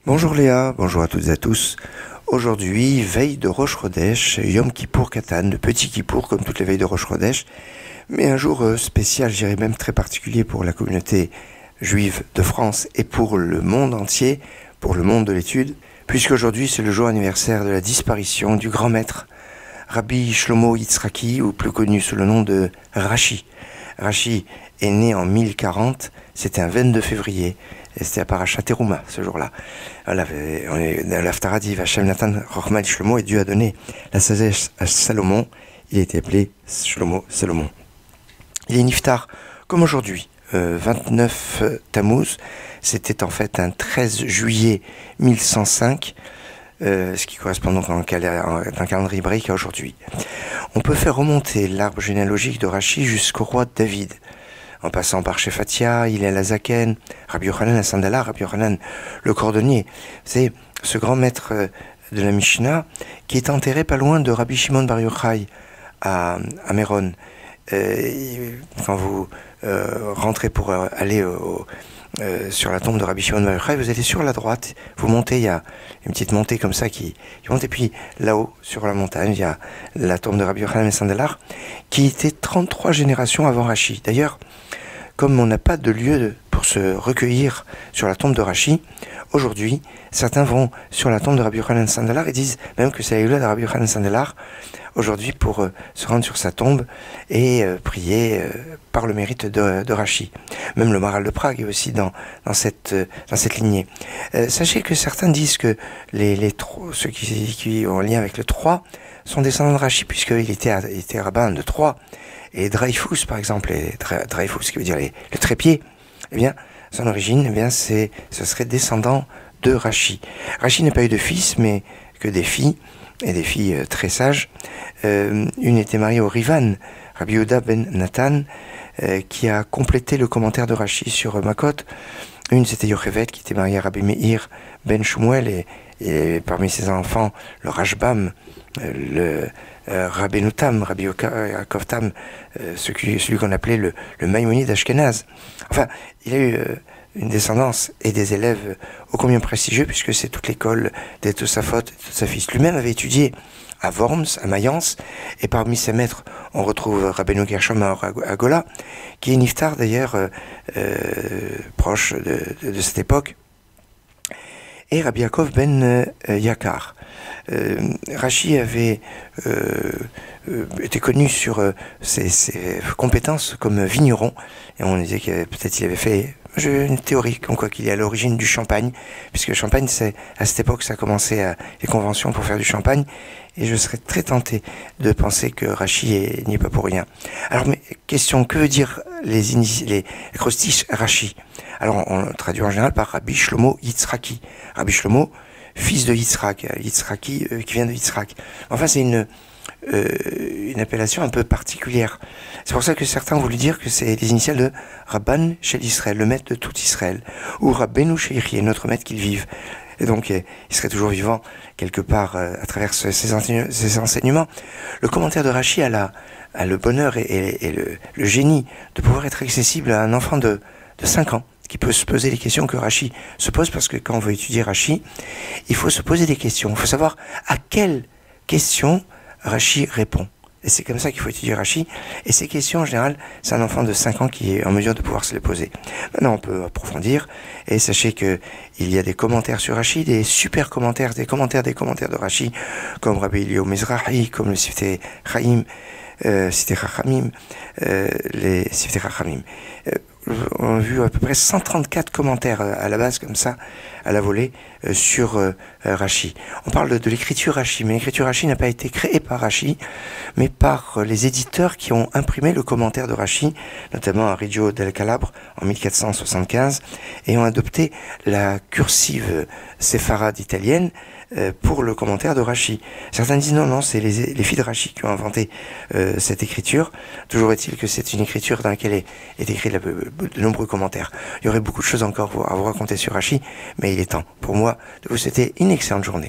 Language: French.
Bonjour Léa, bonjour à toutes et à tous. Aujourd'hui, veille de Rosh Chodesh, Yom Kippour Katan, le petit Kippour comme toutes les veilles de Rosh Chodesh, mais un jour spécial, je dirais même très particulier pour la communauté juive de France et pour le monde entier, pour le monde de l'étude, puisqu'aujourd'hui c'est le jour anniversaire de la disparition du grand maître Rabbi Shlomo Yitzhaki, ou plus connu sous le nom de Rashi. Rashi est né en 1040, c'était un 22 février, et c'était à Parashat Teruma ce jour-là. On est dans l'Haftarah dit Hashem Natan Chochma Shlomo, et Dieu a donné la sagesse à Salomon, il a été appelé Shlomo Salomon. Il est niftar comme aujourd'hui, 29 Tammuz, c'était en fait un 13 juillet 1105, ce qui correspond donc dans un calendrier hébraïque à aujourd'hui. On peut faire remonter l'arbre généalogique de Rashi jusqu'au roi David, en passant par Shefatia, Hillel Azaken, Rabbi Yochanan Asandala, Rabbi Yochanan le cordonnier. C'est ce grand maître de la Mishnah qui est enterré pas loin de Rabbi Shimon Bar Yochai à Méron. Quand vous rentrez pour aller sur la tombe de Rabbi Shimon Bar Yochai, vous allez sur la droite, vous montez, il y a une petite montée comme ça qui monte, et puis là-haut, sur la montagne, il y a la tombe de Rabbi Yochanan Asandala, qui était 33 générations avant Rashi. D'ailleurs, comme on n'a pas de lieu pour se recueillir sur la tombe de Rashi, aujourd'hui, certains vont sur la tombe de Rabbi Yochanan Sandalar et disent même que c'est la de Rabbi Yochanan Sandalar aujourd'hui pour se rendre sur sa tombe et prier par le mérite de Rashi. Même le Maral de Prague est aussi dans cette lignée. Sachez que certains disent que ceux qui ont un lien avec le Troyes sont descendants de Rashi, puisqu'il était rabbin de Troyes. Et Dreyfus, par exemple, Dreyfus qui veut dire le trépied, eh bien, son origine, eh bien, ce serait descendant de Rashi. Rashi n'a pas eu de fils, mais que des filles, et des filles très sages. Une était mariée au Rivan, Rabbi Yehuda ben Nathan, qui a complété le commentaire de Rashi sur Makot. Une, c'était Yochevet, qui était mariée à Rabbi Meir ben Shmuel, et parmi ses enfants, le Rashbam, le Rabbeinu Tam, Rabbi Yaakov Tam, celui qu'on appelait le Maïmonide Ashkenaz. Enfin, il a eu une descendance et des élèves ô combien prestigieux, puisque c'est toute l'école des Tosafot et Tosafis. Lui-même avait étudié à Worms, à Mayence, et parmi ses maîtres, on retrouve Rabbeinu Gershom à Gola, qui est niftar d'ailleurs proche de cette époque, et Rabbi Yaakov ben Yakar. Rashi avait été connu sur ses compétences comme vigneron, et on disait que peut-être il avait fait une théorie comme quoi qu'il est à l'origine du champagne, puisque le champagne, c'est à cette époque ça a commencé les conventions pour faire du champagne, et je serais très tenté de penser que Rashi n'y est pas pour rien. Alors, mais question, que veut dire les acrostiches Rashi? Alors, on traduit en général par Rabbi Shlomo Yitzhaki. Rabbi Shlomo, fils de Yitzhak, Yitzhaki qui vient de Yitzhak. Enfin, c'est une appellation un peu particulière. C'est pour ça que certains ont voulu dire que c'est les initiales de Rabban Shel Israël, le maître de tout Israël, ou Rabbeinu Sheikhi, notre maître qu'il vive. Et donc, il serait toujours vivant quelque part à travers ses enseignements. Le commentaire de Rashi a le bonheur et le génie de pouvoir être accessible à un enfant de 5 ans, qui peut se poser les questions que Rashi se pose, parce que quand on veut étudier Rashi, il faut se poser des questions. Il faut savoir à quelles questions Rashi répond. Et c'est comme ça qu'il faut étudier Rashi. Et ces questions, en général, c'est un enfant de 5 ans qui est en mesure de pouvoir se les poser. Maintenant, on peut approfondir. Et sachez que il y a des commentaires sur Rashi, des super commentaires, des commentaires de Rashi, comme Rabbi Eliyahu Mizrahi, comme le Siftei Chaim, Siftei Chachamim, les Siftei Chachamim. On a vu à peu près 134 commentaires à la base, comme ça, à la volée, sur Rashi. On parle de l'écriture Rashi, mais l'écriture Rashi n'a pas été créée par Rashi, mais par les éditeurs qui ont imprimé le commentaire de Rashi, notamment à Reggio del Calabre en 1475, et ont adopté la cursive séfarade italienne pour le commentaire de Rashi. Certains disent non, c'est les filles de Rashi qui ont inventé cette écriture. Toujours est-il que c'est une écriture dans laquelle est écrit de nombreux commentaires. Il y aurait beaucoup de choses encore à vous raconter sur Rashi, mais il est temps pour moi de vous souhaiter une excellente journée.